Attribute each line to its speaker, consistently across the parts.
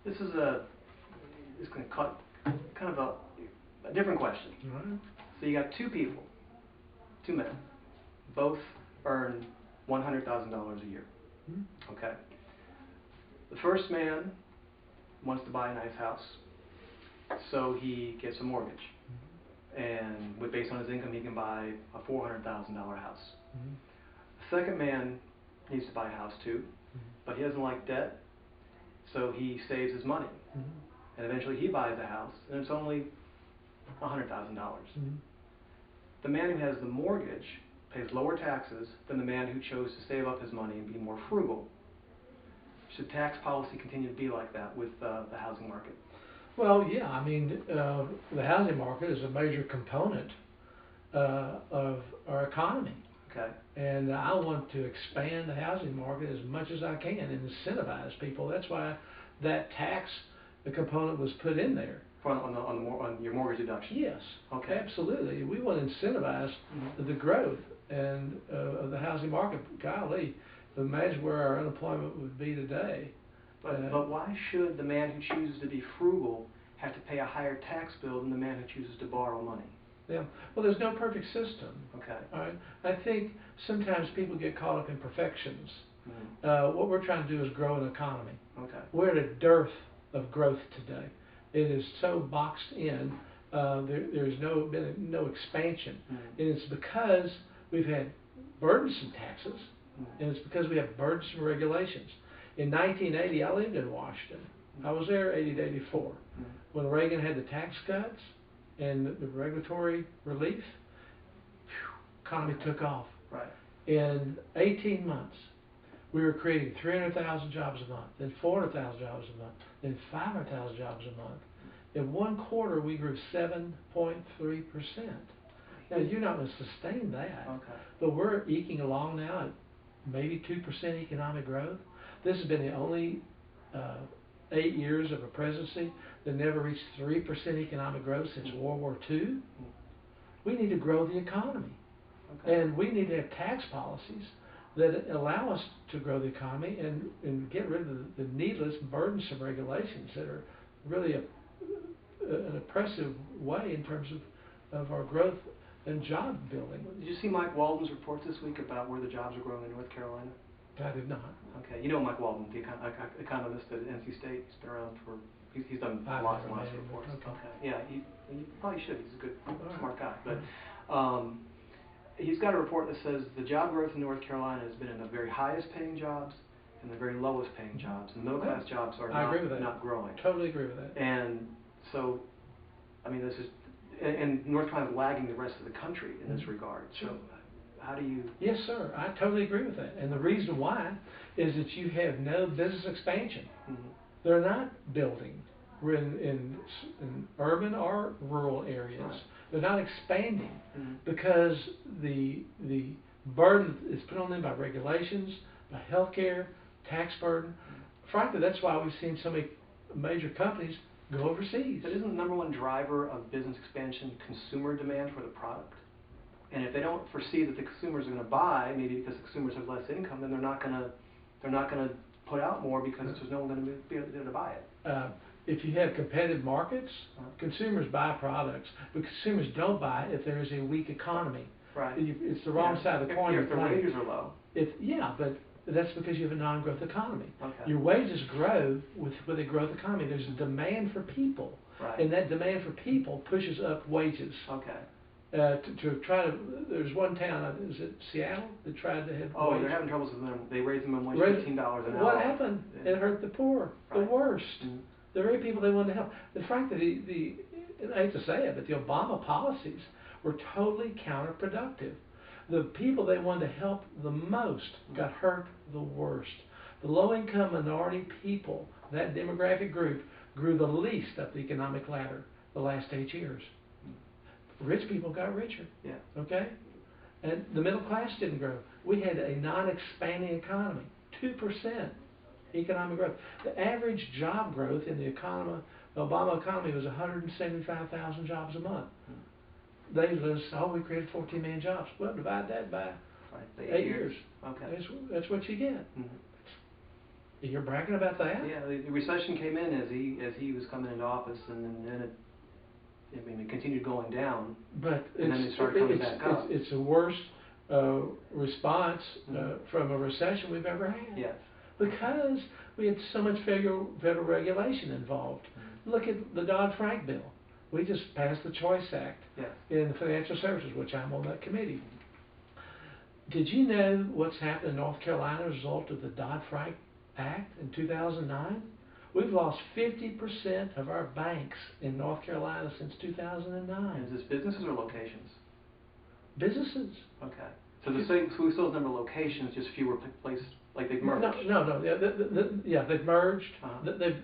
Speaker 1: This is going to cut kind of a different question.
Speaker 2: Right.
Speaker 1: So you got two people, two men, both earn $100,000 a year.
Speaker 2: Mm-hmm.
Speaker 1: Okay. The first man wants to buy a nice house, so he gets a mortgage.
Speaker 2: Mm-hmm.
Speaker 1: And based on his income, he can buy a $400,000 house.
Speaker 2: Mm-hmm.
Speaker 1: The second man needs to buy a house too, but he doesn't like debt, so he saves his money.
Speaker 2: Mm-hmm.
Speaker 1: And eventually he buys a house, and it's only $100,000.
Speaker 2: Mm-hmm.
Speaker 1: The man who has the mortgage pays lower taxes than the man who chose to save up his money and be more frugal. Should tax policy continue to be like that with the housing market?
Speaker 2: Well, yeah, I mean, the housing market is a major component of our economy.
Speaker 1: Okay.
Speaker 2: And I want to expand the housing market as much as I can and incentivize people. That's why that tax component was put in there.
Speaker 1: On your mortgage deduction?
Speaker 2: Yes,
Speaker 1: okay.
Speaker 2: Absolutely. We want to incentivize the growth and of the housing market. Golly, imagine where our unemployment would be today.
Speaker 1: But why should the man who chooses to be frugal have to pay a higher tax bill than the man who chooses to borrow money?
Speaker 2: Yeah. Well, there's no perfect system.
Speaker 1: Okay.
Speaker 2: All right. I think sometimes people get caught up in perfections. What we're trying to do is grow an economy.
Speaker 1: Okay.
Speaker 2: We're at a dearth of growth today. It is so boxed in. There's been no expansion, and it's because we've had burdensome taxes, and it's because we have burdensome regulations. In 1980, I lived in Washington. I was there 80 to 84 when Reagan had the tax cuts and the regulatory relief. Economy took off.
Speaker 1: Right.
Speaker 2: In 18 months, we were creating 300,000 jobs a month, then 400,000 jobs a month, then 500,000 jobs a month. In one quarter, we grew 7.3%. Now, you're not going to sustain that, but we're eking along now at maybe 2% economic growth. This has been the only 8 years of a presidency that never reached 3% economic growth since World War II. We need to grow the economy, and we need to have tax policies that allow us to grow the economy and get rid of the needless, burdensome regulations that are really an oppressive way in terms of our growth and job building.
Speaker 1: Did you see Mike Walden's report this week about where the jobs are growing in North Carolina?
Speaker 2: I did not.
Speaker 1: Okay, you know Mike Walden, the economist at NC State. He's been around for, he's done lots and lots of reports. Okay. Yeah, you probably should. He's a good, smart guy. But he's got a report that says the job growth in North Carolina has been in the very highest paying jobs and the very lowest paying jobs. And middle class jobs are not growing.
Speaker 2: Totally agree with that.
Speaker 1: And so, I mean, this is, and North Carolina is lagging the rest of the country in this regard. So how do you?
Speaker 2: Yes, sir. I totally agree with that. And the reason why is that you have no business expansion. They're not building. We're in urban or rural areas. Right. They're not expanding because the burden is put on them by regulations, by healthcare, tax burden. Frankly, that's why we've seen so many major companies go overseas.
Speaker 1: But isn't the number one driver of business expansion consumer demand for the product? And if they don't foresee that the consumers are going to buy, maybe because the consumers have less income, then they're not going to put out more because there's no one going to be able to buy it.
Speaker 2: If you have competitive markets, consumers buy products, but consumers don't buy if there is a weak economy.
Speaker 1: Right.
Speaker 2: It's the wrong side of the coin.
Speaker 1: If their wages are low.
Speaker 2: But that's because you have a non-growth economy.
Speaker 1: Okay.
Speaker 2: Your wages grow with a growth economy. There's a demand for people, and that demand for people pushes up wages.
Speaker 1: Okay.
Speaker 2: To try to, there's one town, is it Seattle, that tried to have
Speaker 1: they're having troubles with them. They raised them wage $15 an hour.
Speaker 2: What happened? It hurt the poor, the worst. The very people they wanted to help. And frankly, I hate to say it, but the Obama policies were totally counterproductive. The people they wanted to help the most got hurt the worst. The low-income minority people, that demographic group, grew the least up the economic ladder the last 8 years. Rich people got richer.
Speaker 1: Yeah. Okay?
Speaker 2: And the middle class didn't grow. We had a non-expanding economy, 2% economic growth. The average job growth in the Obama economy was 175,000 jobs a month. They list, we created 14 million jobs. Well, divide that by 8 years.
Speaker 1: Okay.
Speaker 2: That's what you get. You're bragging about that?
Speaker 1: Yeah, the recession came in as he was coming into office, and then it continued going down.
Speaker 2: But
Speaker 1: and then it started coming back up.
Speaker 2: It's the worst response from a recession we've ever had.
Speaker 1: Yes.
Speaker 2: Because we had so much federal regulation involved. Look at the Dodd-Frank bill. We just passed the Choice Act in the financial services, which I'm on that committee. Did you know what's happened in North Carolina as a result of the Dodd-Frank Act in 2009? We've lost 50% of our banks in North Carolina since 2009.
Speaker 1: Is this businesses or locations?
Speaker 2: Businesses.
Speaker 1: Okay. So we still have a number of locations, just fewer places, like they've merged.
Speaker 2: No. Yeah, they've merged.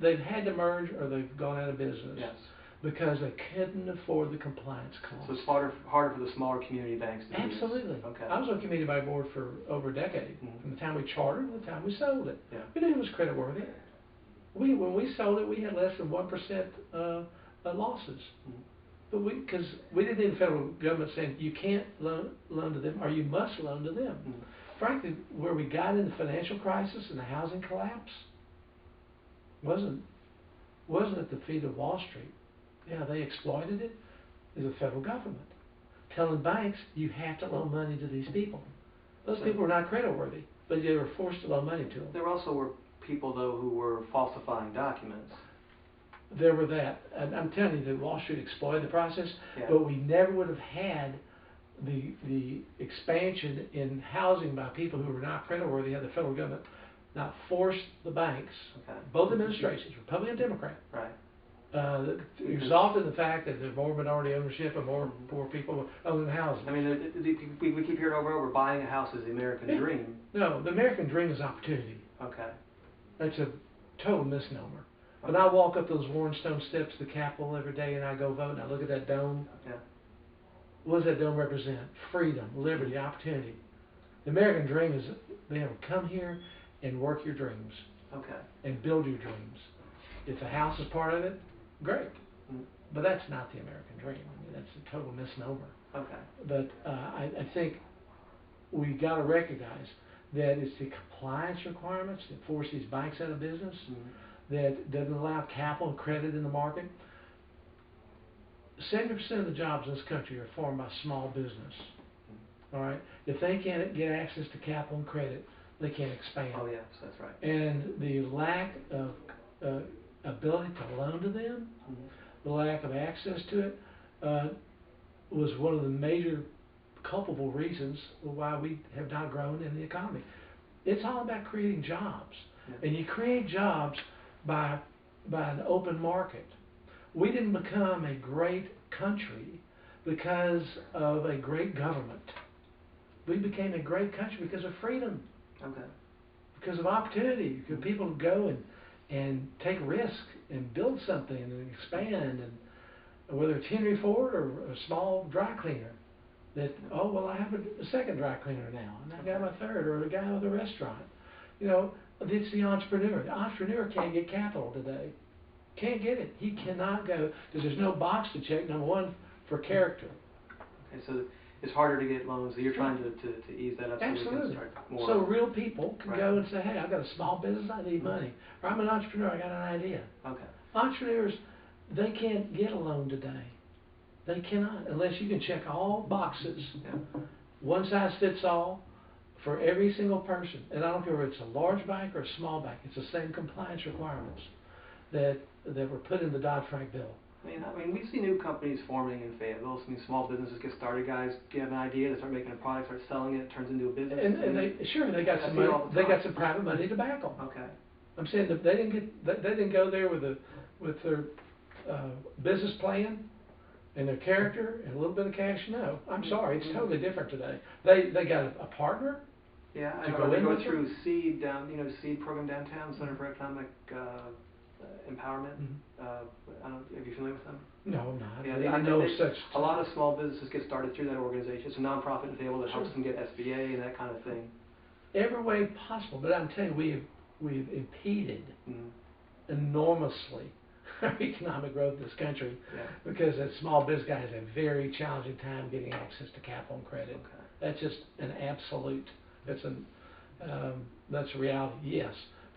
Speaker 2: They've had to merge or they've gone out of business.
Speaker 1: Yes.
Speaker 2: Because they couldn't afford the compliance costs.
Speaker 1: So it's harder for the smaller community banks to do this.
Speaker 2: Absolutely.
Speaker 1: Okay.
Speaker 2: I was on community bank board for over a decade, from the time we chartered to the time we sold it.
Speaker 1: Yeah.
Speaker 2: We knew it was creditworthy. When we sold it, we had less than 1% losses. But because we didn't need the federal government saying you can't loan to them or you must loan to them. Frankly, where we got in the financial crisis and the housing collapse wasn't at the feet of Wall Street. Yeah, they exploited it as the federal government, telling banks you have to loan money to these people. Those people were not creditworthy, but they were forced to loan money to them.
Speaker 1: There also were people, though, who were falsifying documents.
Speaker 2: There were that. And I'm telling you that Wall Street exploited the process, but we never would have had the expansion in housing by people who were not creditworthy had the federal government not forced the banks, both administrations, Republican and Democrat, exalted the fact that there's more minority ownership and more poor people owning houses.
Speaker 1: I mean, we keep hearing over and over, buying a house is the American dream.
Speaker 2: No, the American dream is opportunity.
Speaker 1: Okay.
Speaker 2: That's a total misnomer. When I walk up those worn stone steps to the Capitol every day and I go vote and I look at that dome, what does that dome represent? Freedom, liberty, opportunity. The American dream is being able to come here and work your dreams. And build your dreams. If the house is part of it, great. But that's not the American dream. I mean, that's a total misnomer. But I think we got to recognize that it's the compliance requirements that force these banks out of business, that doesn't allow capital and credit in the market. 70% of the jobs in this country are formed by small business. All right? If they can't get access to capital and credit, they can't expand.
Speaker 1: Oh, yes, that's right.
Speaker 2: And the lack of ability to loan to them, the lack of access to it, was one of the major culpable reasons why we have not grown in the economy. It's all about creating jobs. And you create jobs by an open market. We didn't become a great country because of a great government. We became a great country because of freedom. Because of opportunity, because people go and take risk and build something and expand, and whether it's Henry Ford or a small dry cleaner, that, oh, well, I have a second dry cleaner now, and I got my third, or a guy with a restaurant. You know, it's the entrepreneur. The entrepreneur can't get capital today. Can't get it. He cannot go, because there's no box to check, number one, for character.
Speaker 1: Okay, so it's harder to get loans. So you're trying to ease that up.
Speaker 2: Absolutely.
Speaker 1: So,
Speaker 2: so real people can go and say, hey, I've got a small business, I need money. Or I'm an entrepreneur, I got an idea. Entrepreneurs, they can't get a loan today. They cannot, unless you can check all boxes. One size fits all for every single person. And I don't care if it's a large bank or a small bank, it's the same compliance requirements that were put in the Dodd-Frank bill.
Speaker 1: I mean, we see new companies forming in Fayetteville. I mean, small businesses get started. Guys get an idea, they start making a product, start selling it, it turns into a business. And
Speaker 2: they got some money. They got some private money to back them. I'm saying that they didn't go there with their business plan and their character and a little bit of cash. No, I'm sorry, it's totally different today. They got a partner.
Speaker 1: I know. They go through seed seed program downtown, Center for Economic Empowerment. I don't. Are you familiar with them?
Speaker 2: No, I'm not. I know such.
Speaker 1: A lot of small businesses get started through that organization. It's a nonprofit in Fayetteville that helps them get SBA and that kind of thing.
Speaker 2: Every way possible, but I'm telling you, we've impeded enormously our economic growth in this country because a small business guy has a very challenging time getting access to capital and credit. That's just an absolute. That's a reality. Yes.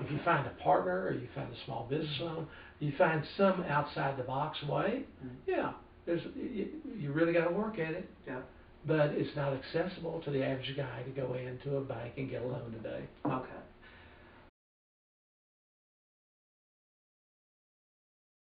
Speaker 2: If you find a partner, or you find a small business loan, you find some outside the box way, yeah, you really got to work at it.
Speaker 1: Yeah.
Speaker 2: But it's not accessible to the average guy to go into a bank and get a loan today.